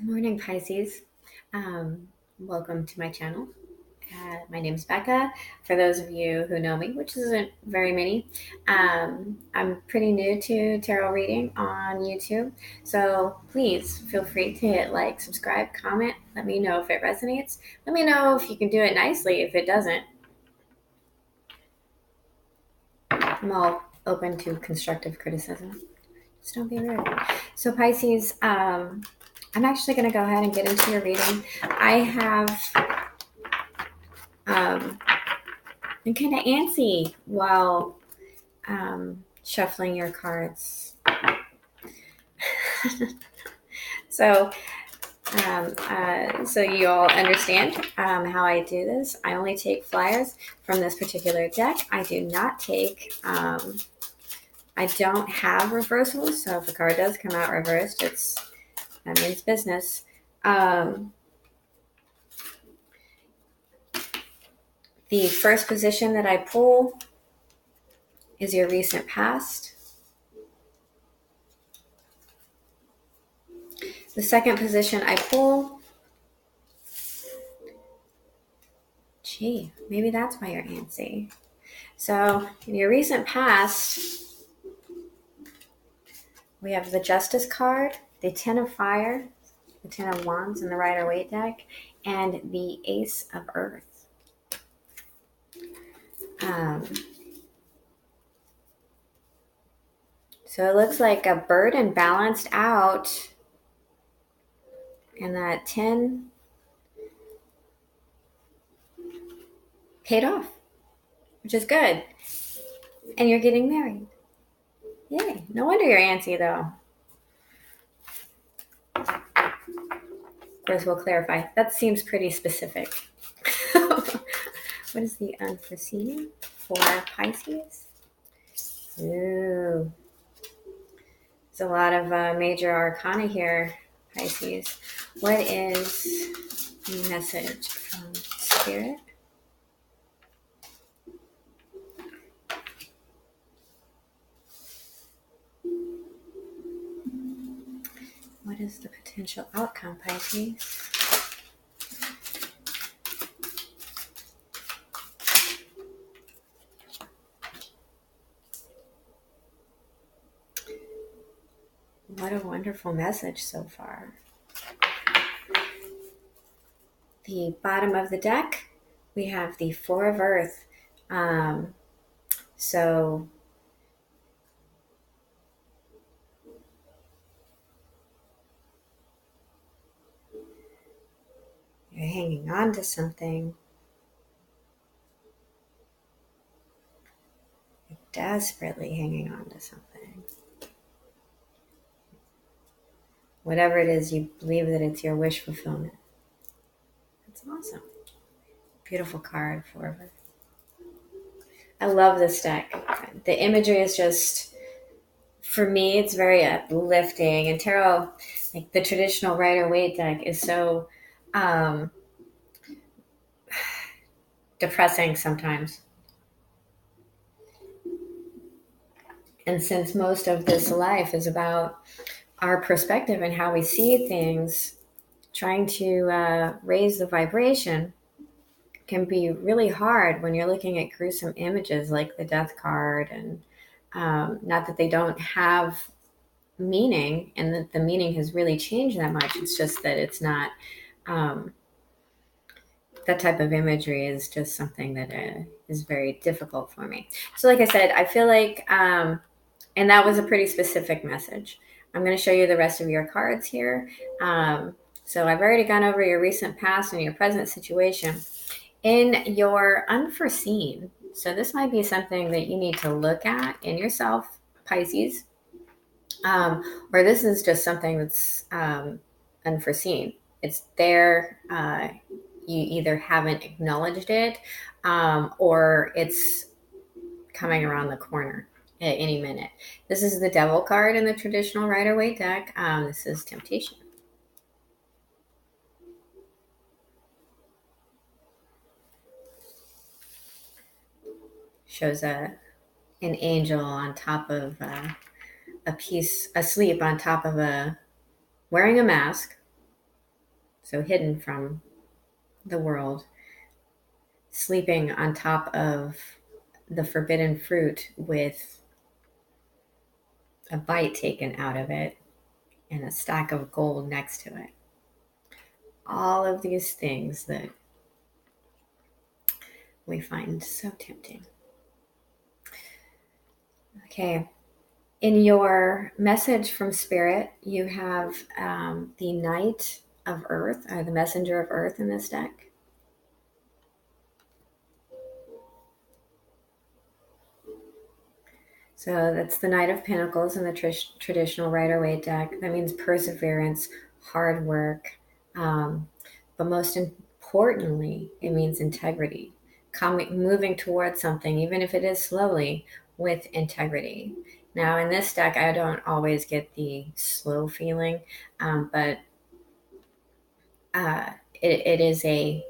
Good morning, Pisces. Welcome to my channel. My name is Becca. For those of you who know me, which isn't very many, I'm pretty new to tarot reading on YouTube. So please feel free to hit like, subscribe, comment. Let me know if it resonates. Let me know if you can do it nicely. If it doesn't, I'm all open to constructive criticism. Just don't be rude. So Pisces, I'm actually going to go ahead and get into your reading. I have been kind of antsy while shuffling your cards. So, so you all understand how I do this. I only take flyers from this particular deck. I do not take. I don't have reversals, so if a card does come out reversed, that means business. The first position that I pull is your recent past. The second position I pull, maybe that's why you're antsy. So in your recent past, we have the Justice card, the Ten of Fire, the Ten of Wands in the Rider-Waite deck, and the Ace of Earth. So it looks like a burden balanced out, and that 10 paid off, which is good. And you're getting married. Yay. No wonder you're antsy, though. Of course, we'll clarify. That seems pretty specific. What is the unforeseen for Pisces? Ooh. There's a lot of major arcana here, Pisces. What is the message from Spirit? What is the potential outcome, Pisces? What a wonderful message so far. The bottom of the deck, we have the Four of Earth. So you're hanging on to something. You're desperately hanging on to something. Whatever it is, you believe that it's your wish fulfillment. That's awesome. Beautiful card, Four of Earth. I love this deck. The imagery is just, for me, it's very uplifting. And tarot, like the traditional Rider-Waite deck, is so depressing sometimes. And since most of this life is about our perspective and how we see things, trying to raise the vibration can be really hard when you're looking at gruesome images like the Death card. And not that they don't have meaning and that the meaning has really changed that much. It's just that it's not, that type of imagery is just something that is very difficult for me. So like I said, I feel like, and that was a pretty specific message. I'm going to show you the rest of your cards here. So I've already gone over your recent past and your present situation. In your unforeseen, so this might be something that you need to look at in yourself, Pisces, or this is just something that's unforeseen. It's there. You either haven't acknowledged it, or it's coming around the corner at any minute. This is the Devil card in the traditional Rider-Waite deck. This is temptation. Shows an angel on top of asleep on top of wearing a mask. so hidden from the world, sleeping on top of the forbidden fruit with a bite taken out of it and a stack of gold next to it. All of these things that we find so tempting. Okay. In your message from Spirit, you have the Knight of Earth, or the Messenger of Earth in this deck. So that's the Knight of Pentacles in the traditional Rider-Waite deck. That means perseverance, hard work, but most importantly, it means integrity. Moving towards something, even if it is slowly, with integrity. Now, in this deck, I don't always get the slow feeling, but it is a,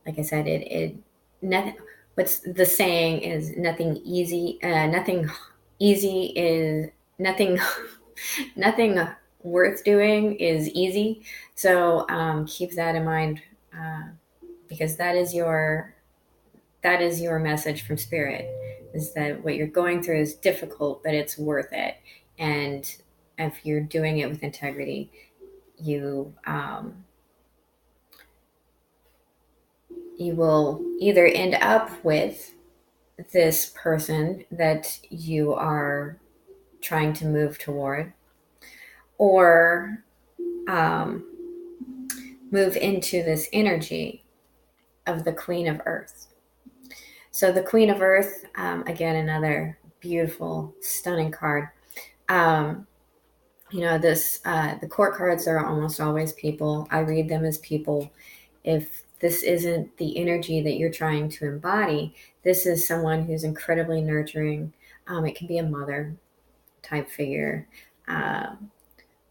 like I said, nothing. What's the saying is nothing easy. Nothing easy is nothing. Nothing worth doing is easy. So keep that in mind, because that is your message from Spirit, is that what you're going through is difficult, but it's worth it. And if you're doing it with integrity, you will either end up with this person that you are trying to move toward, or move into this energy of the Queen of Earth. So the Queen of Earth, again, another beautiful, stunning card. The court cards are almost always people. I read them as people. If this isn't the energy that you're trying to embody, this is someone who's incredibly nurturing. It can be a mother type figure,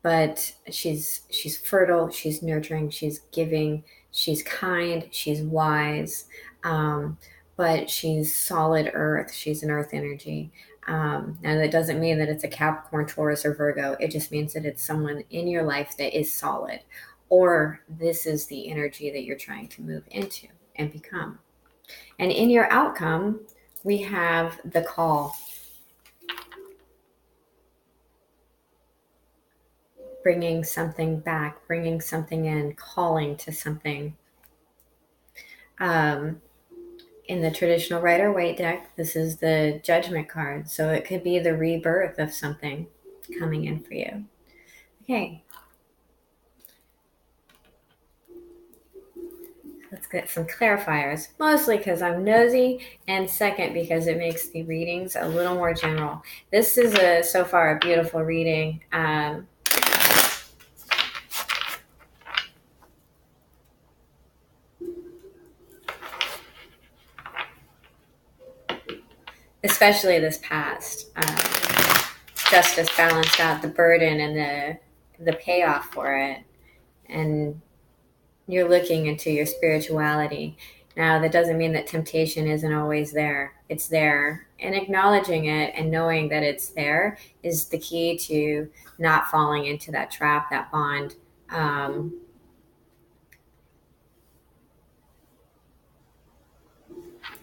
but she's fertile, she's nurturing, she's giving, she's kind, she's wise, but she's solid earth. She's an earth energy. And that doesn't mean that it's a Capricorn, Taurus, or Virgo. It just means that it's someone in your life that is solid, or this is the energy that you're trying to move into and become. And in your outcome, we have the call. Bringing something back, bringing something in, calling to something. In the traditional Rider-Waite deck, this is the Judgment card. So it could be the rebirth of something coming in for you. Okay. Let's get some clarifiers, mostly because I'm nosy, and second, because it makes the readings a little more general. This is so far a beautiful reading. Especially this past. Justice balanced out the burden and the payoff for it. And you're looking into your spirituality. Now, that doesn't mean that temptation isn't always there. It's there. And acknowledging it and knowing that it's there is the key to not falling into that trap, that bond.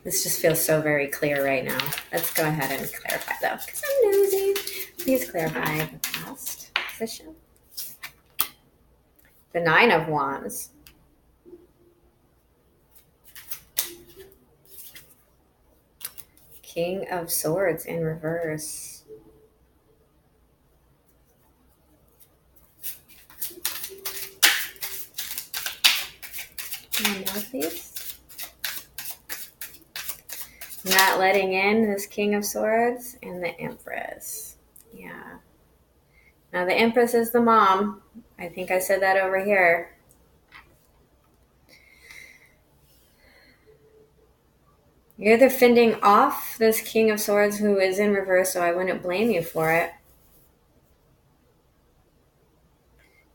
This just feels so very clear right now. Let's go ahead and clarify, though, because I'm nosy. Please clarify the past position. The Nine of Wands. King of Swords in reverse. One more, please. Not letting in this King of Swords and the Empress. Yeah. Now the Empress is the mom. I think I said that over here. You're either fending off this King of Swords who is in reverse, so I wouldn't blame you for it,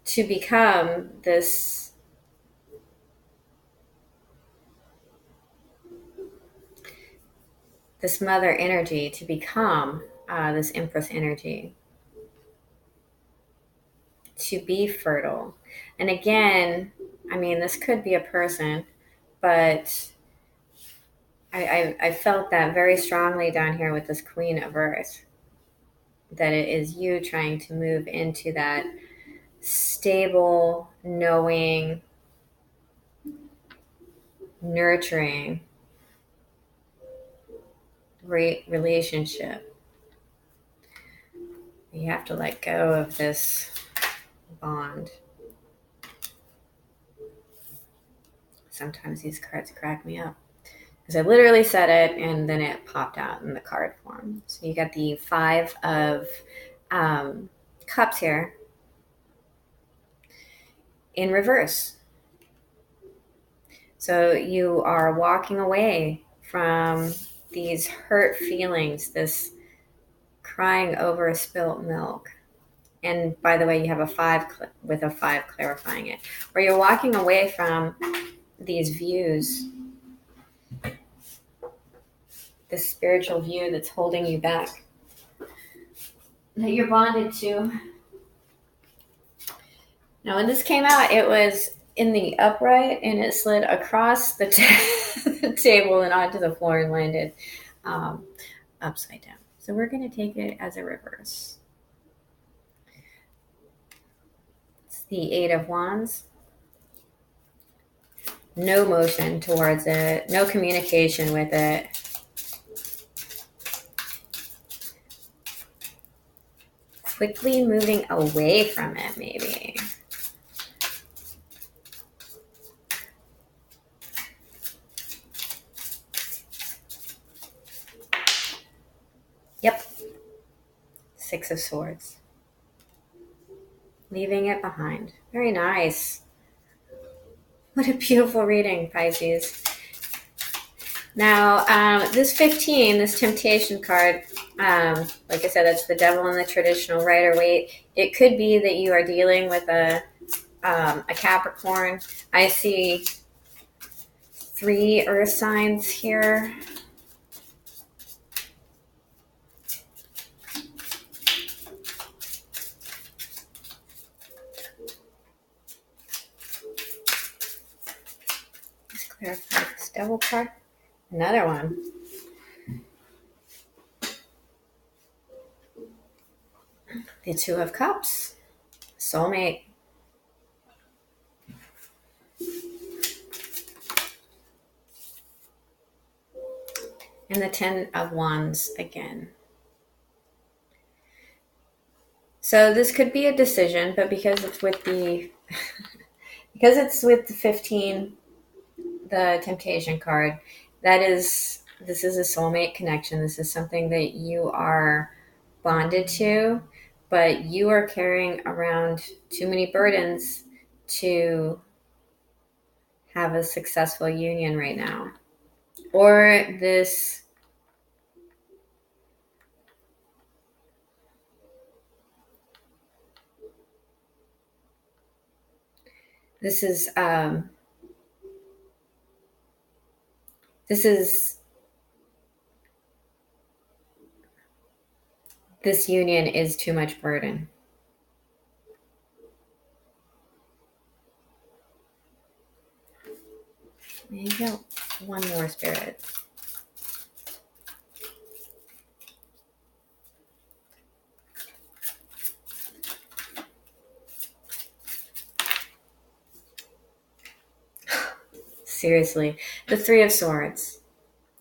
to become this mother energy, to become this Empress energy, to be fertile. And again, I mean, this could be a person, but I felt that very strongly down here with this Queen of Earth, that it is you trying to move into that stable, knowing, nurturing relationship. You have to let go of this bond. Sometimes these cards crack me up because I literally said it and then it popped out in the card form. So you got the Five of Cups here in reverse. So you are walking away from these hurt feelings, this crying over spilt milk. And by the way, you have a 5 with a 5 clarifying it. Where you're walking away from these views, this spiritual view that's holding you back, that you're bonded to. Now, when this came out, it was in the upright and it slid across the, the table and onto the floor and landed upside down. So we're going to take it as a reverse. It's the 8 of Wands. No motion towards it, no communication with it. Quickly moving away from it, maybe. Yep. 6 of Swords. Leaving it behind. Very nice. What a beautiful reading, Pisces. Now, this 15, this temptation card, like I said, that's the devil in the traditional Rider-Waite. It could be that you are dealing with a Capricorn. I see 3 earth signs here. Let's clarify this devil card. Another one. The 2 of Cups. Soulmate. And the 10 of Wands again. So this could be a decision, but because it's with the because it's with the 15, the temptation card, this is a soulmate connection. This is something that you are bonded to, but you are carrying around too many burdens to have a successful union right now. Or this this union is too much burden. There you go. One more, Spirit. Seriously. The 3 of Swords.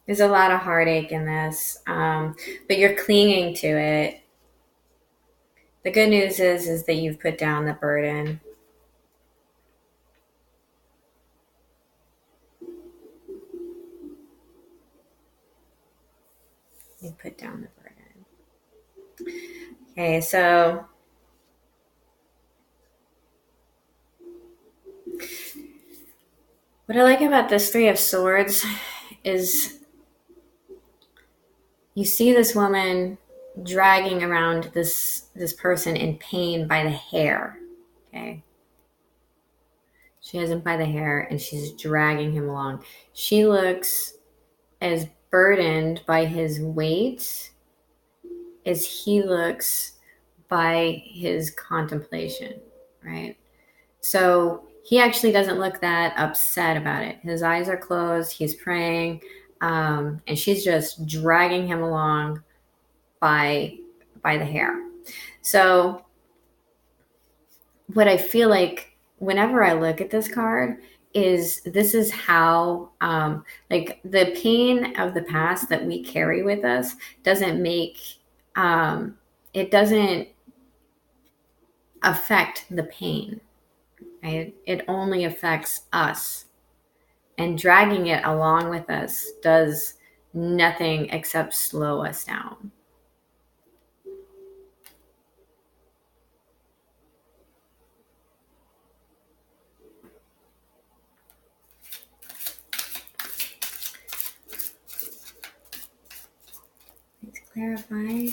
There's a lot of heartache in this, but you're clinging to it. The good news is that you've put down the burden. You put down the burden. Okay, so what I like about this 3 of Swords is you see this woman dragging around this person in pain by the hair. Okay. She has him by the hair and she's dragging him along. She looks as burdened by his weight as he looks by his contemplation, right? So he actually doesn't look that upset about it. His eyes are closed. He's praying, and she's just dragging him along by the hair. So what I feel like whenever I look at this card is this is how like the pain of the past that we carry with us doesn't make it doesn't affect the pain, right? It only affects us, and dragging it along with us does nothing except slow us down. Let's clarify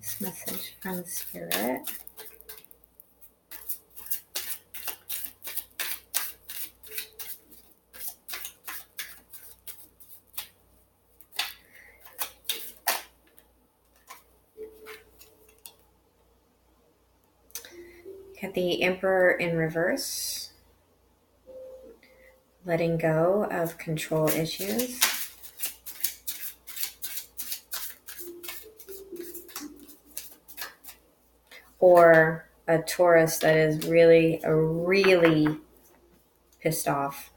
this message from Spirit. Got the Emperor in reverse, letting go of control issues. Or a Taurus that is really pissed off.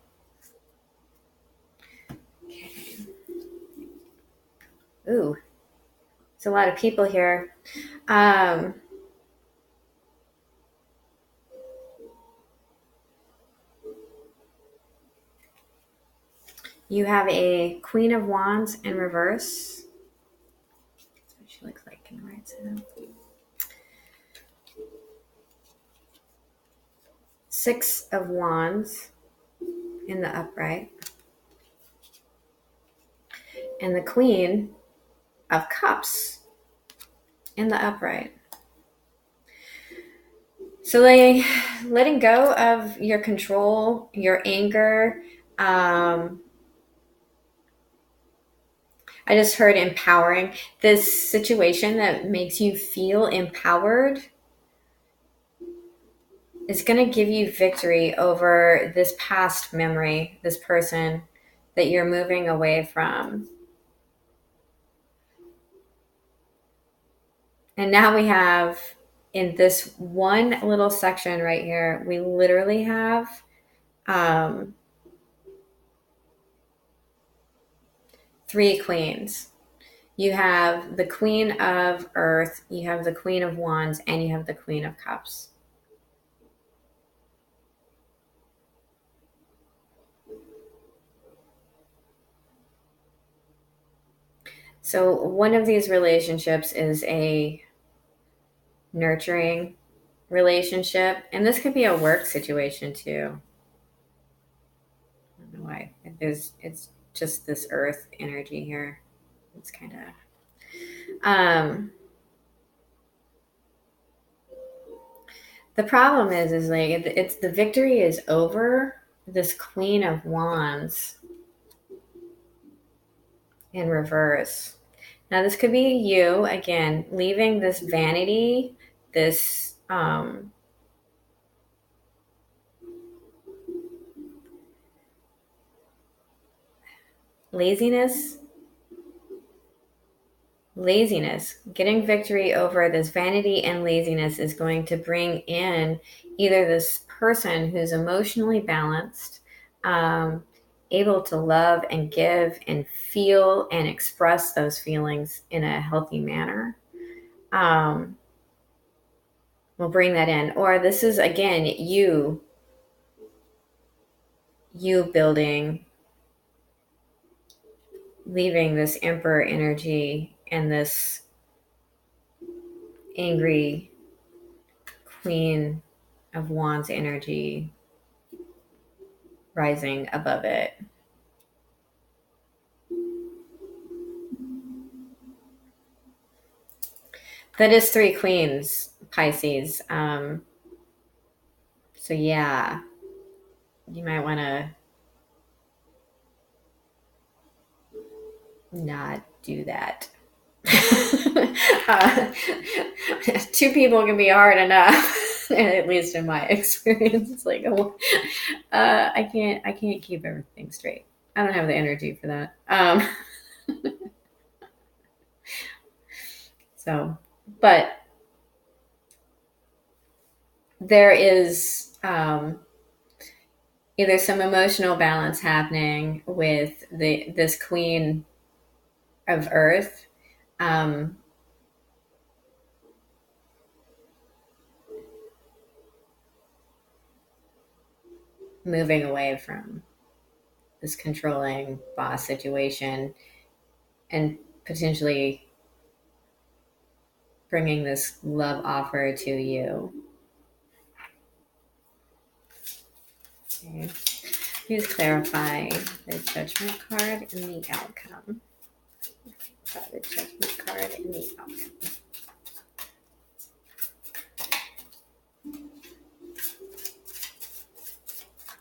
Okay. Ooh, there's a lot of people here. You have a Queen of Wands in reverse. That's what she looks like in the right side. Six of Wands in the upright. And the Queen of Cups in the upright. So letting go of your control, your anger. I just heard empowering. This situation that makes you feel empowered is going to give you victory over this past memory, this person that you're moving away from. And now we have, in this one little section right here, we literally have three queens. You have the Queen of Earth, you have the Queen of Wands, and you have the Queen of Cups. So one of these relationships is a nurturing relationship, and this could be a work situation too. I don't know why. It's just this earth energy here. It's kind of the problem is like it's the victory is over this Queen of Wands in reverse. Now this could be you again, leaving this vanity, this laziness, getting victory over this vanity and laziness is going to bring in either this person who's emotionally balanced, able to love and give and feel and express those feelings in a healthy manner. We'll bring that in. Or this is, again, you building, leaving this Emperor energy and this angry Queen of Wands energy rising above it. That is three queens, Pisces. So yeah, you might want to not do that. Two people can be hard enough. At least in my experience, it's like, I can't keep everything straight. I don't have the energy for that. So, but there is either some emotional balance happening with this Queen of Earth. Um, Moving away from this controlling boss situation and potentially bringing this love offer to you. Okay. Please clarify the Judgment card and the outcome. The Judgment card and the outcome.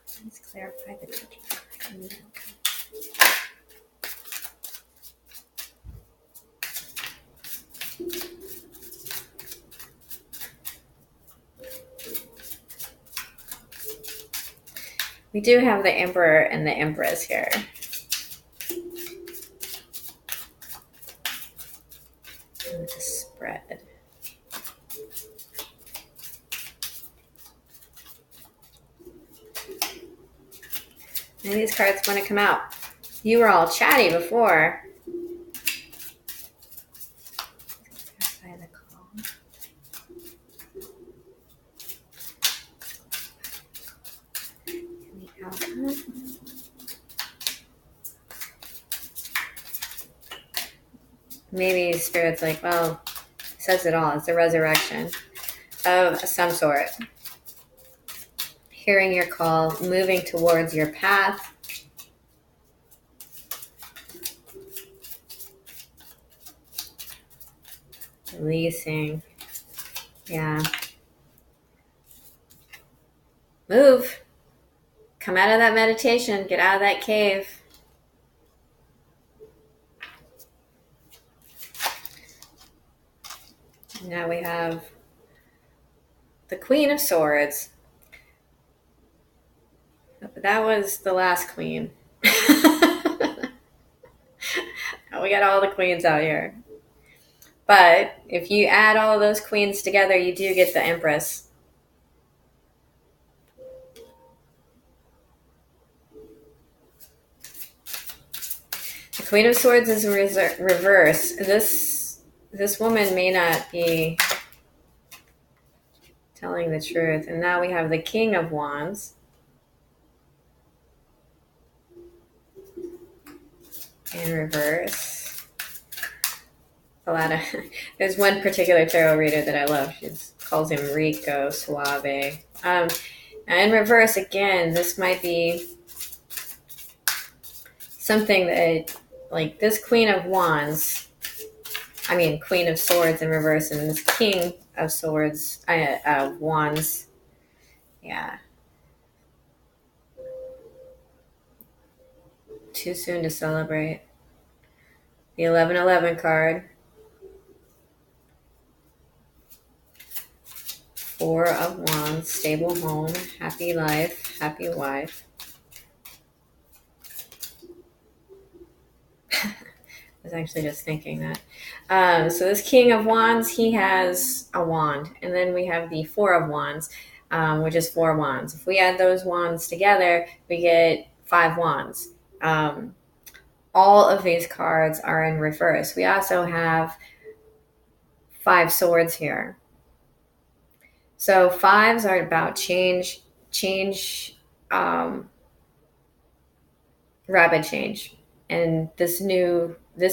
Please clarify the Judgment card and the outcome. We do have the Emperor and the Empress here. And the spread. And these cards want to come out. You were all chatty before. Maybe Spirit's like, well, says it all. It's a resurrection of some sort. Hearing your call, moving towards your path. Releasing. Yeah. Move. Come out of that meditation. Get out of that cave. Now we have the Queen of Swords. That was the last queen. We got all the queens out here. But if you add all of those queens together, you do get the Empress. The Queen of Swords is reverse. This woman may not be telling the truth. And now we have the King of Wands. In reverse. There's one particular tarot reader that I love. She calls him Rico Suave. In reverse, again, this might be something that, like this Queen of Wands, Queen of Swords in reverse, and this King of Swords, Wands. Yeah. Too soon to celebrate. The 1111 card. 4 of Wands, stable home, happy life, happy wife. I was actually just thinking that. So this King of Wands, he has a wand. And then we have the 4 of Wands, which is 4 wands. If we add those wands together, we get 5 wands. All of these cards are in reverse. We also have 5 swords here. So 5s are about change, rapid change. And this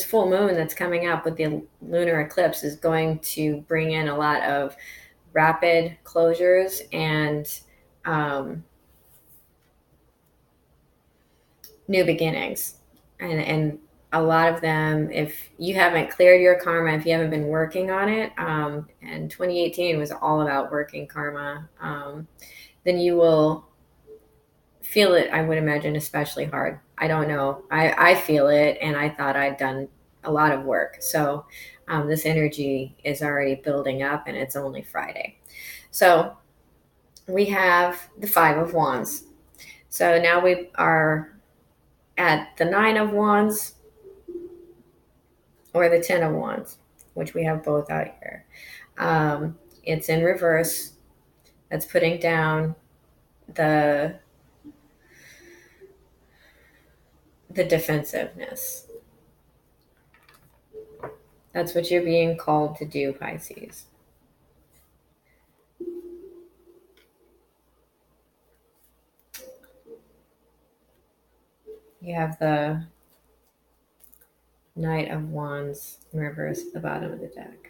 full moon that's coming up with the lunar eclipse is going to bring in a lot of rapid closures and new beginnings. And a lot of them, if you haven't cleared your karma, if you haven't been working on it, and 2018 was all about working karma, then you will feel it, I would imagine, especially hard. I don't know. I feel it, and I thought I'd done a lot of work. So this energy is already building up, and it's only Friday. So we have the Five of Wands. So now we are at the Nine of Wands or the Ten of Wands, which we have both out here. It's in reverse. That's putting down the defensiveness. That's what you're being called to do, Pisces. You have the Knight of Wands in reverse at the bottom of the deck.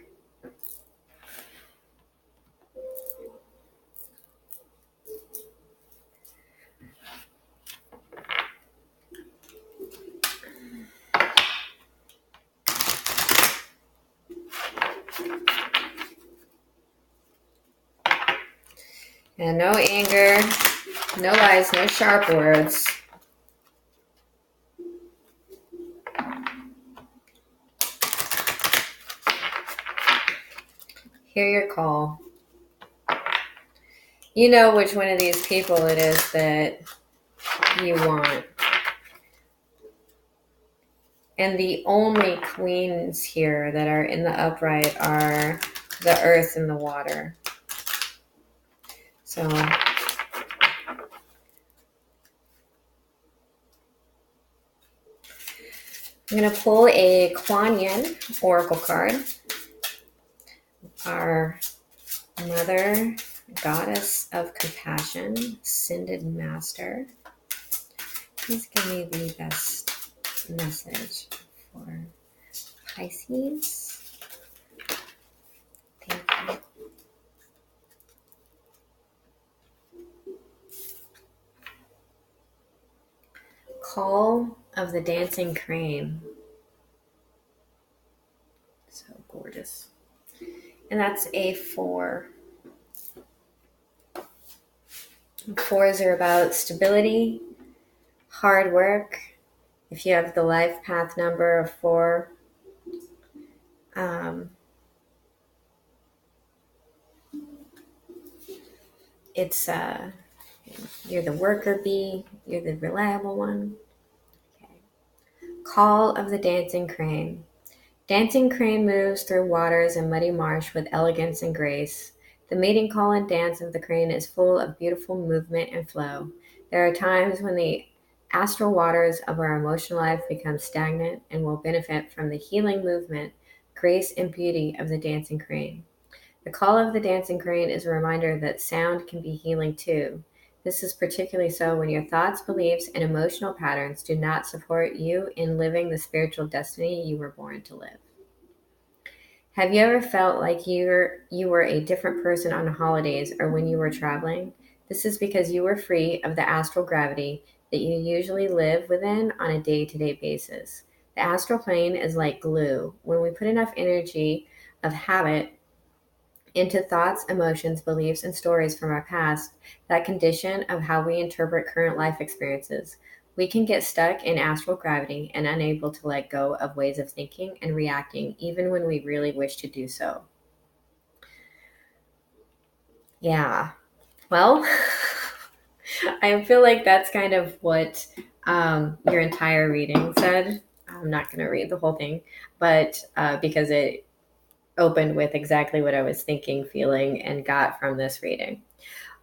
And no anger, no lies, no sharp words. Hear your call. You know which one of these people it is that you want. And the only queens here that are in the upright are the earth and the water. So I'm going to pull a Kuan Yin oracle card. Our mother, goddess of compassion, ascended master. Please give me the best message for Pisces. Thank you. Call of the dancing crane. So gorgeous. And that's a 4. Fours are about stability, hard work. If you have the life path number of 4, it's you're the worker bee, you're the reliable one. Okay. Call of the dancing crane. Dancing crane moves through waters and muddy marsh with elegance and grace. The mating call and dance of the crane is full of beautiful movement and flow. There are times when the astral waters of our emotional life become stagnant and will benefit from the healing movement, grace, and beauty of the dancing crane. The call of the dancing crane is a reminder that sound can be healing too. This is particularly so when your thoughts, beliefs, and emotional patterns do not support you in living the spiritual destiny you were born to live. Have you ever felt like you were a different person on holidays or when you were traveling? This is because you were free of the astral gravity that you usually live within on a day-to-day basis. The astral plane is like glue. When we put enough energy of habit into thoughts, emotions, beliefs, and stories from our past, that condition of how we interpret current life experiences, we can get stuck in astral gravity and unable to let go of ways of thinking and reacting even when we really wish to do so. Yeah. Well, I feel like that's kind of what your entire reading said. I'm not going to read the whole thing, but because it opened with exactly what I was thinking, feeling, and got from this reading.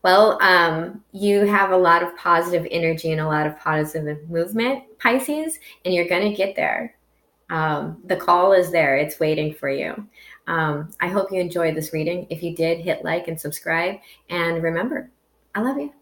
Well, you have a lot of positive energy and a lot of positive movement, Pisces, and you're going to get there. The call is there. It's waiting for you. I hope you enjoyed this reading. If you did, hit like and subscribe. And remember, I love you.